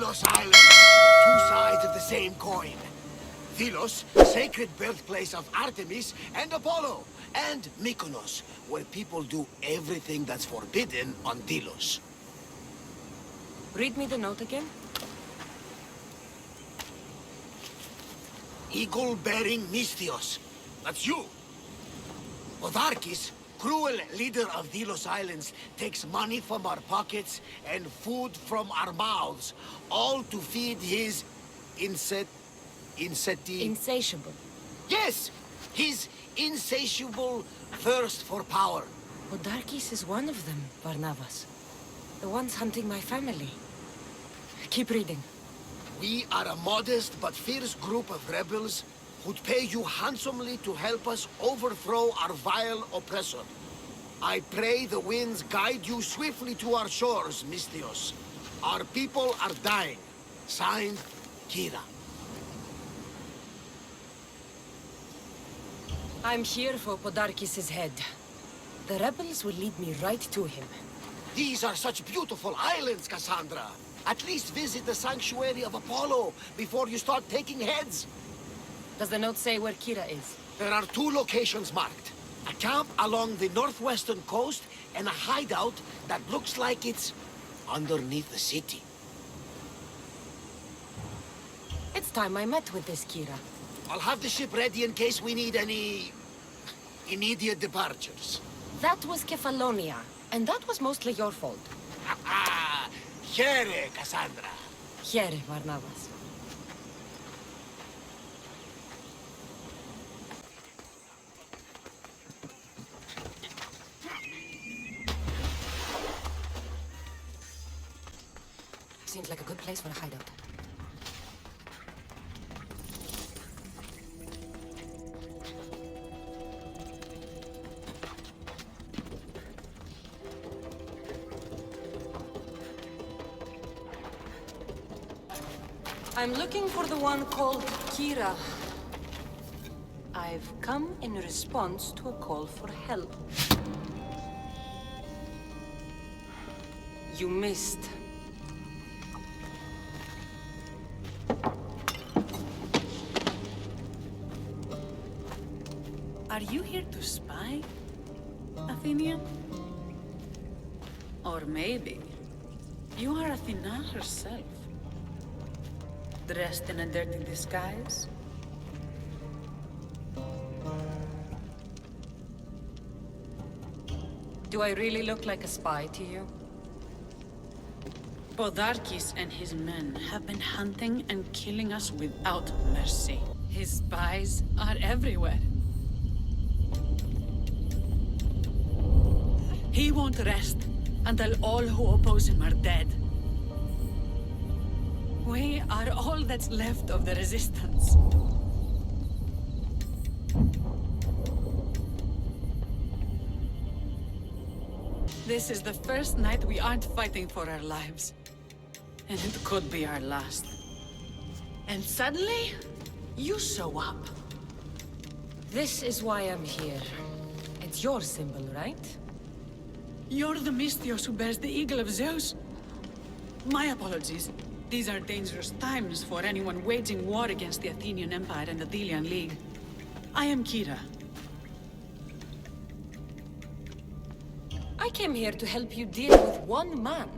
Delos Island. Two sides of the same coin. Delos, sacred birthplace of Artemis and Apollo. And Mykonos, where people do everything that's forbidden on Delos. Read me the note again. Eagle-bearing Misthios. That's you. Podarkes, cruel leader of Delos Islands, takes money from our pockets and food from our mouths, all to feed his Insatiable. Yes! His insatiable thirst for power. Podarkes is one of them, Barnabas. The ones hunting my family. Keep reading. We are a modest but fierce group of rebels who'd pay you handsomely to help us overthrow our vile oppressor. I pray the winds guide you swiftly to our shores, Misthios. Our people are dying. Signed, Kyra. I'm here for Podarkes' head. The rebels will lead me right to him. These are such beautiful islands, Cassandra. At least visit the sanctuary of Apollo before you start taking heads. Does the note say where Kyra is? There are two locations marked. A camp along the northwestern coast and a hideout that looks like it's underneath the city. It's time I met with this Kyra. I'll have the ship ready in case we need any immediate departures. That was Kefalonia, and that was mostly your fault. Here, Cassandra. Here, Barnabas. Seems like a good place for a hideout. I'm looking for the one called Kyra. I've come in response to a call for help. You missed. Are you here to spy, Athenian? Or maybe you are Athena herself, dressed in a dirty disguise? Do I really look like a spy to you? Podarkes and his men have been hunting and killing us without mercy. His spies are everywhere. He won't rest until all who oppose him are dead. We are all that's left of the resistance. This is the first night we aren't fighting for our lives. And it could be our last. And suddenly, you show up. This is why I'm here. It's your symbol, right? You're the Misthios who bears the eagle of Zeus. My apologies. These are dangerous times for anyone waging war against the Athenian Empire and the Delian League. I am Kyra. I came here to help you deal with one man,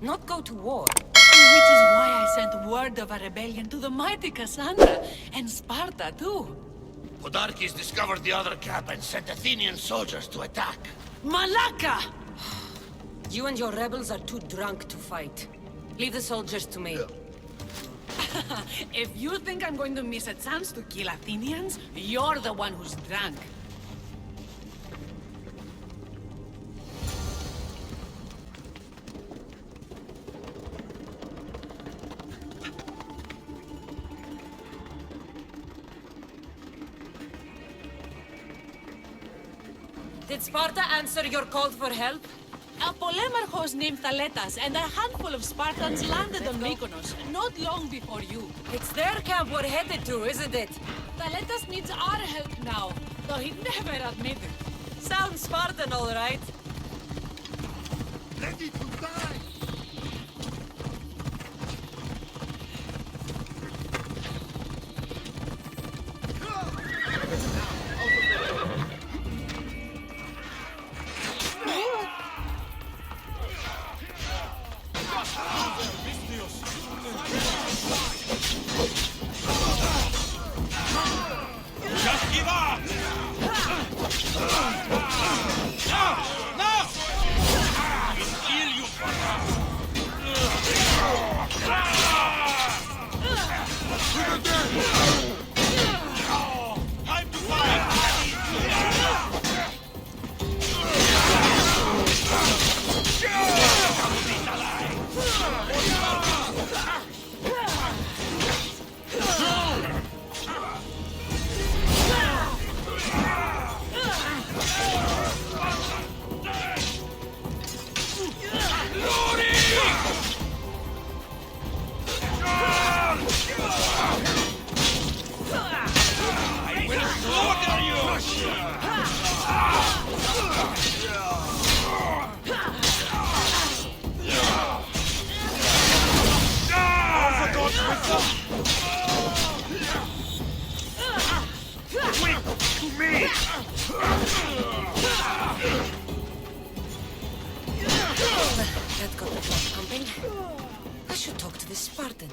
not go to war. Which is why I sent word of a rebellion to the mighty Cassandra, and Sparta too. Podarkes discovered the other camp and sent Athenian soldiers to attack. Malaka! You and your rebels are too drunk to fight. Leave the soldiers to me. If you think I'm going to miss a chance to kill Athenians, you're the one who's drunk. Did Sparta answer your call for help? A Polemarch named Thaletas and a handful of Spartans landed on Mykonos not long before you. It's their camp we're headed to, isn't it? Thaletas needs our help now, though he'd never admit it. Sounds Spartan, all right. Ready to die! this Spartan.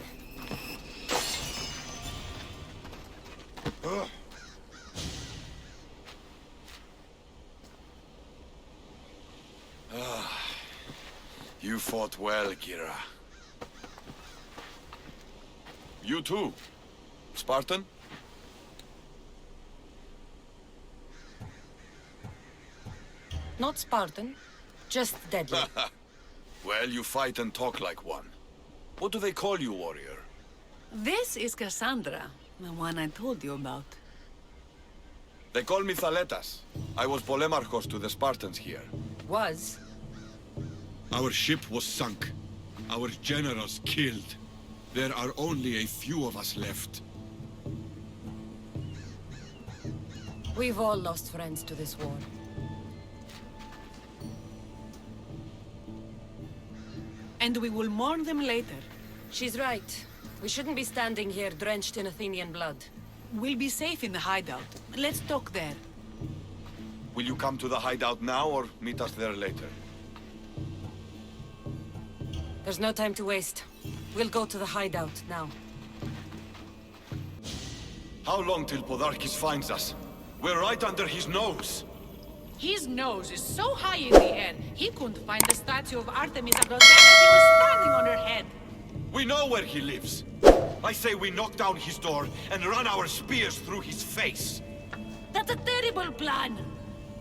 You fought well, Kyra. You too, Spartan? Not Spartan, just deadly. Well, you fight and talk like one. What do they call you, warrior? This is Cassandra, the one I told you about. They call me Thaletas. I was Polemarchos to the Spartans here. Was. Our ship was sunk. Our generals killed. There are only a few of us left. We've all lost friends to this war. And we will mourn them later. She's right. We shouldn't be standing here drenched in Athenian blood. We'll be safe in the hideout. Let's talk there. Will you come to the hideout now or meet us there later? There's no time to waste. We'll go to the hideout now. How long till Podarkes finds us? We're right under his nose. His nose is so high in the air, he couldn't find the statue of Artemis at Odyssey he was standing on her head. We know where he lives. I say we knock down his door and run our spears through his face. That's a terrible plan.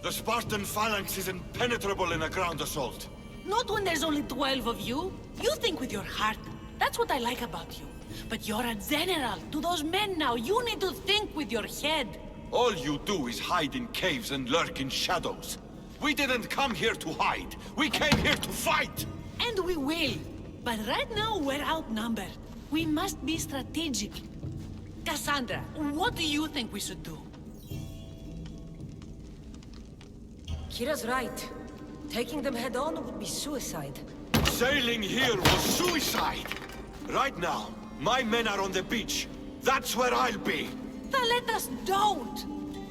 The Spartan phalanx is impenetrable in a ground assault. Not when there's only 12 of you. You think with your heart. That's what I like about you. But you're a general. To those men now, you need to think with your head. All you do is hide in caves and lurk in shadows. We didn't come here to hide. We came here to fight! And we will. But right now, we're outnumbered. We must be strategic. Cassandra, what do you think we should do? Kyra's right. Taking them head on would be suicide. Sailing here was suicide! Right now, my men are on the beach. That's where I'll be. Thaletas, don't!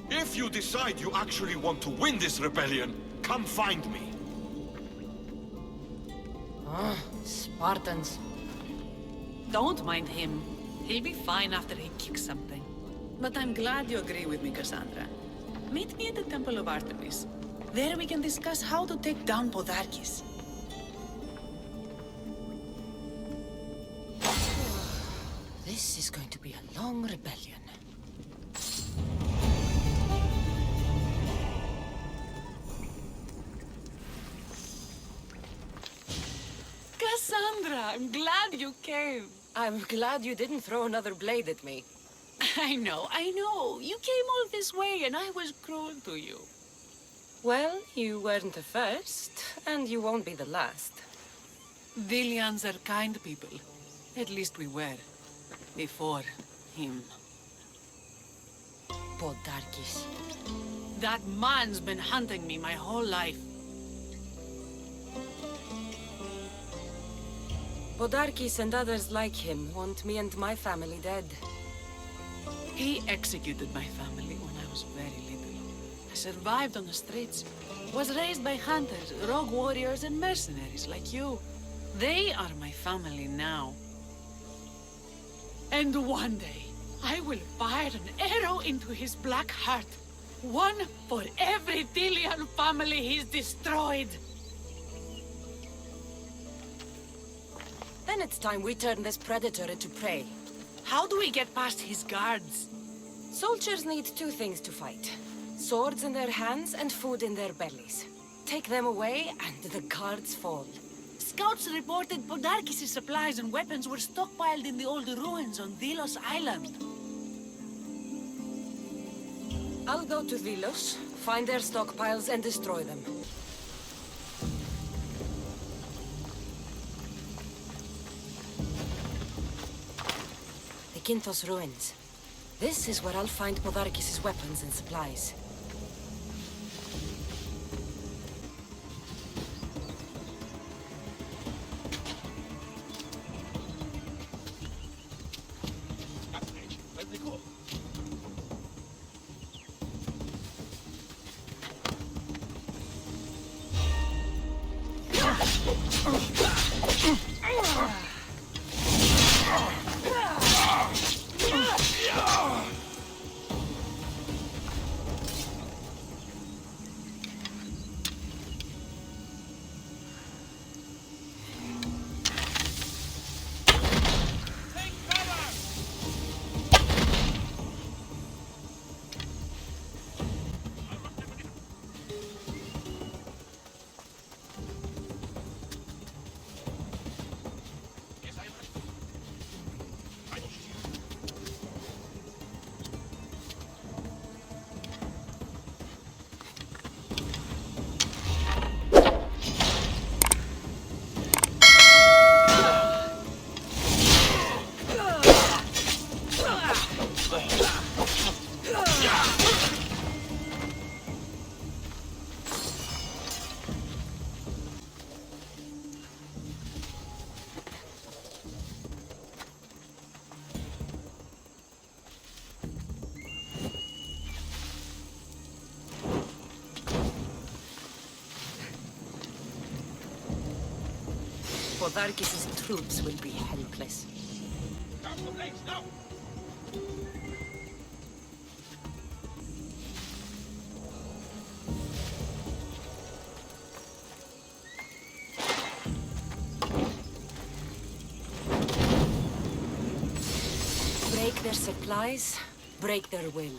If you decide you actually want to win this rebellion, come find me. Spartans. Don't mind him. He'll be fine after he kicks something. But I'm glad you agree with me, Cassandra. Meet me at the Temple of Artemis. There we can discuss how to take down Podarkes. This is going to be a long rebellion. Cassandra, I'm glad you came. I'm glad you didn't throw another blade at me. I know. You came all this way and I was cruel to you. Well, you weren't the first, and you won't be the last. Delians are kind people. At least we were. Before him. Podarkes. That man's been hunting me my whole life. Podarkes and others like him want me and my family dead. He executed my family when I was very little. I survived on the streets. Was raised by hunters, rogue warriors, and mercenaries like you. They are my family now. And one day, I will fire an arrow into his black heart. One for every Delian family he's destroyed. Then it's time we turn this predator into prey. How do we get past his guards? Soldiers need two things to fight. Swords in their hands and food in their bellies. Take them away and the guards fall. Scouts reported Podarkes' supplies and weapons were stockpiled in the old ruins on Delos Island. I'll go to Delos, find their stockpiles and destroy them. The Kynthos ruins. This is where I'll find Podarkes' weapons and supplies. Podarkes' troops will be helpless. Break their supplies, break their will.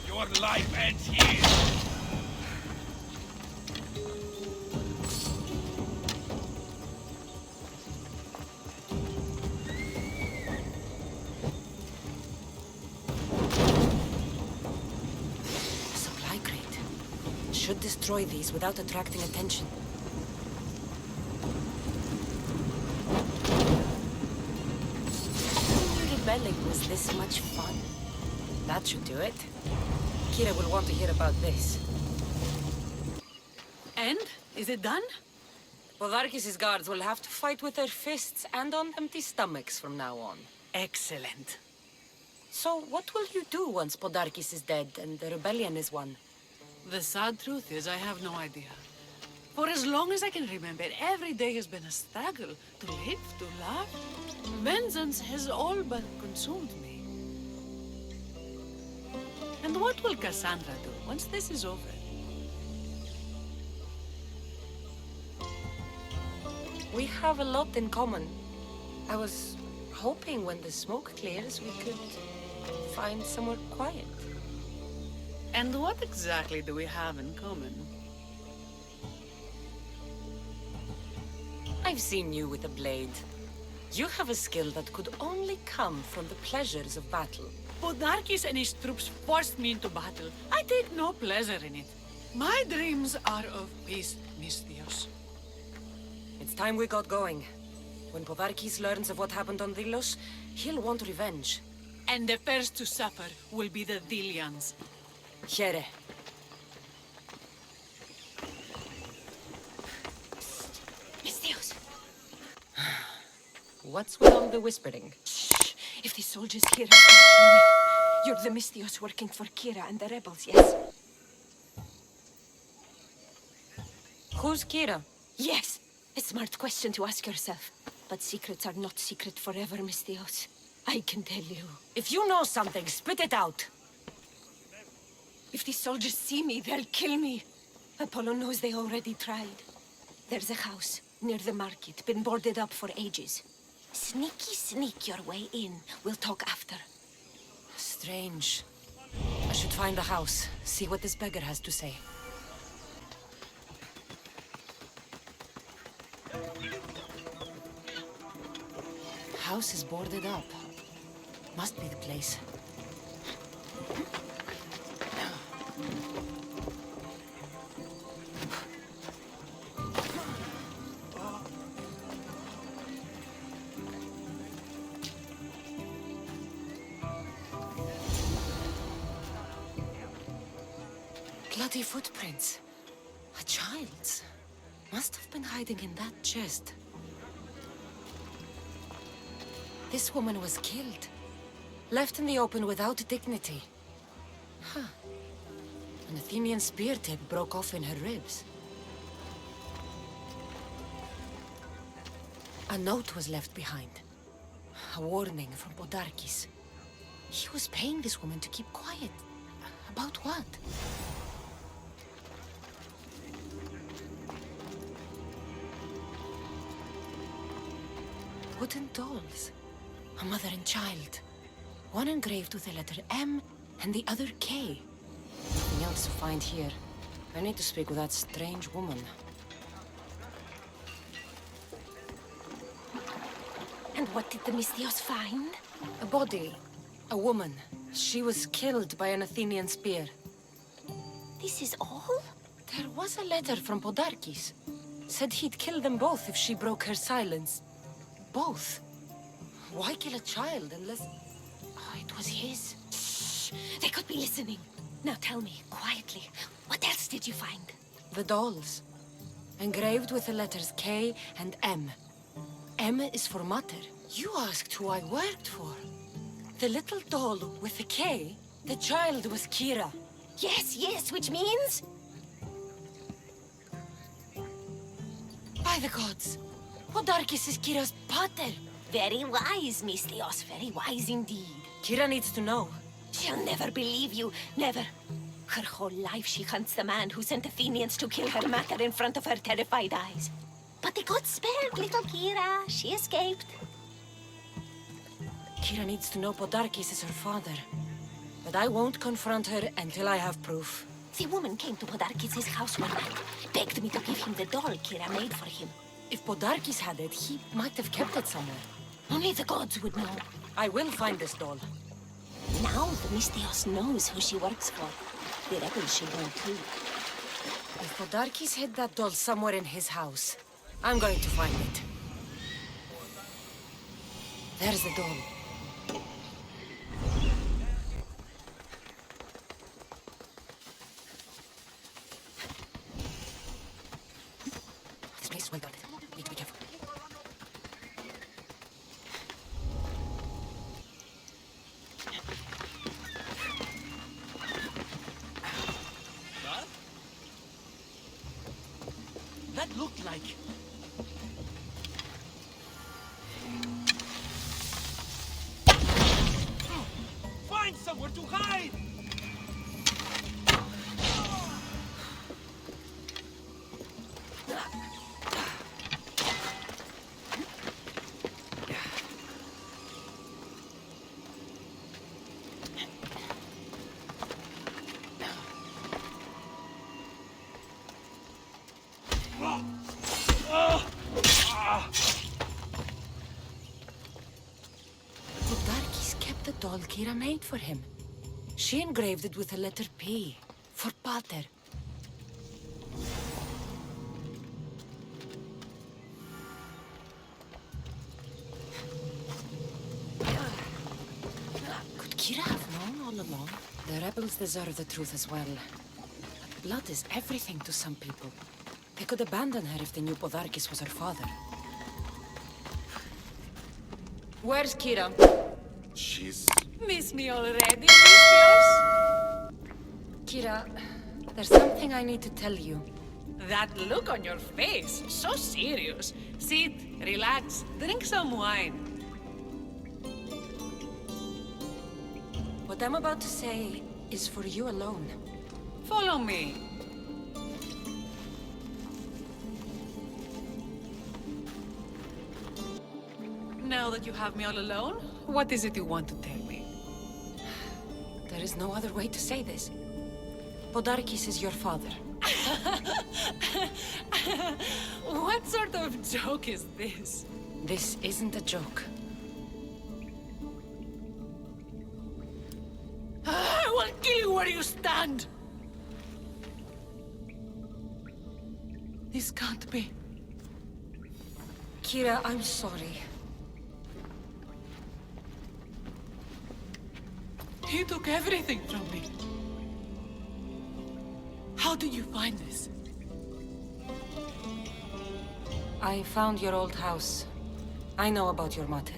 Your life ends here! A supply crate. Should destroy these without attracting attention. Rebelling was this much fun. That should do it. Kyra will want to hear about this. And? Is it done? Podarkes' guards will have to fight with their fists and on empty stomachs from now on. Excellent. So, what will you do once Podarkes is dead and the rebellion is won? The sad truth is I have no idea. For as long as I can remember, every day has been a struggle to live, to love. Vengeance has all but consumed me. And what will Cassandra do once this is over? We have a lot in common. I was hoping when the smoke clears we could find somewhere quiet. And what exactly do we have in common? I've seen you with a blade. You have a skill that could only come from the pleasures of battle. Podarkes and his troops forced me into battle. I take no pleasure in it. My dreams are of peace, Misthios. It's time we got going. When Podarkes learns of what happened on Delos, he'll want revenge. And the first to suffer will be the Delians. Here. Misthios! What's with all the whispering? Shh! If the soldiers hear us, they'll kill me. You're the Misthios working for Kyra and the rebels, yes? Who's Kyra? Yes! A smart question to ask yourself. But secrets are not secret forever, Misthios. I can tell you. If you know something, spit it out. If the soldiers see me, they'll kill me. Apollo knows they already tried. There's a house near the market, been boarded up for ages. Sneak your way in. We'll talk after. Strange. I should find the house, see what this beggar has to say. House is boarded up. Must be the place. Bloody footprints. A child's. Must have been hiding in that chest. This woman was killed. Left in the open without dignity. Huh. An Athenian spear tip broke off in her ribs. A note was left behind. A warning from Podarkes. He was paying this woman to keep quiet. About what? Wooden dolls. A mother and child. One engraved with the letter M and the other K. Nothing else to find here. I need to speak with that strange woman. And what did the Misthios find? A body. A woman. She was killed by an Athenian spear. This is all? There was a letter from Podarkes. Said he'd kill them both if she broke her silence. Both? Why kill a child unless... Oh, it was his. Shh! They could be listening. Now tell me, quietly, what else did you find? The dolls. Engraved with the letters K and M. M is for Mater. You asked who I worked for. The little doll with the K, the child was Kyra. Yes, which means? By the gods! Podarkes is Kyra's pater! Very wise, Misthios, very wise indeed. Kyra needs to know. She'll never believe you, never. Her whole life she hunts the man who sent Athenians to kill her mater in front of her terrified eyes. But the gods spared little Kyra. She escaped. Kyra needs to know Podarkes is her father. But I won't confront her until I have proof. The woman came to Podarkes' house one night, begged me to give him the doll Kyra made for him. If Podarkes had it, he might have kept it somewhere. Only the gods would know. I will find this doll. Now the Misthios knows who she works for. The rebels should know too. If Podarkes hid that doll somewhere in his house, I'm going to find it. There's the doll. This place is well guarded. Need to be careful. That looked like... Find somewhere to hide! Podarkes kept the doll Kyra made for him. She engraved it with the letter P, for Pater. Could Kyra have known all along? The rebels deserve the truth as well. But blood is everything to some people. They could abandon her if they knew Podarkes was her father. Where's Kyra? She's... Miss me already, Misthios? Kyra, there's something I need to tell you. That look on your face, so serious. Sit, relax, drink some wine. What I'm about to say is for you alone. Follow me. Now that you have me all alone, what is it you want to tell me? There is no other way to say this. Podarkes is your father. What sort of joke is this? This isn't a joke. I will kill you where you stand! This can't be. Kyra, I'm sorry. He took everything from me. How did you find this? I found your old house. I know about your mother.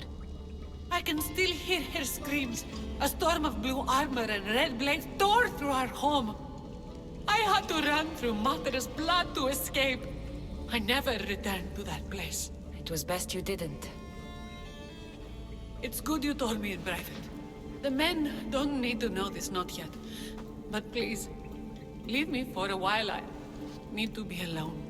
I can still hear her screams. A storm of blue armor and red blades tore through our home. I had to run through Mater's blood to escape. I never returned to that place. It was best you didn't. It's good you told me in private. The men don't need to know this, not yet. But please, leave me for a while. I need to be alone.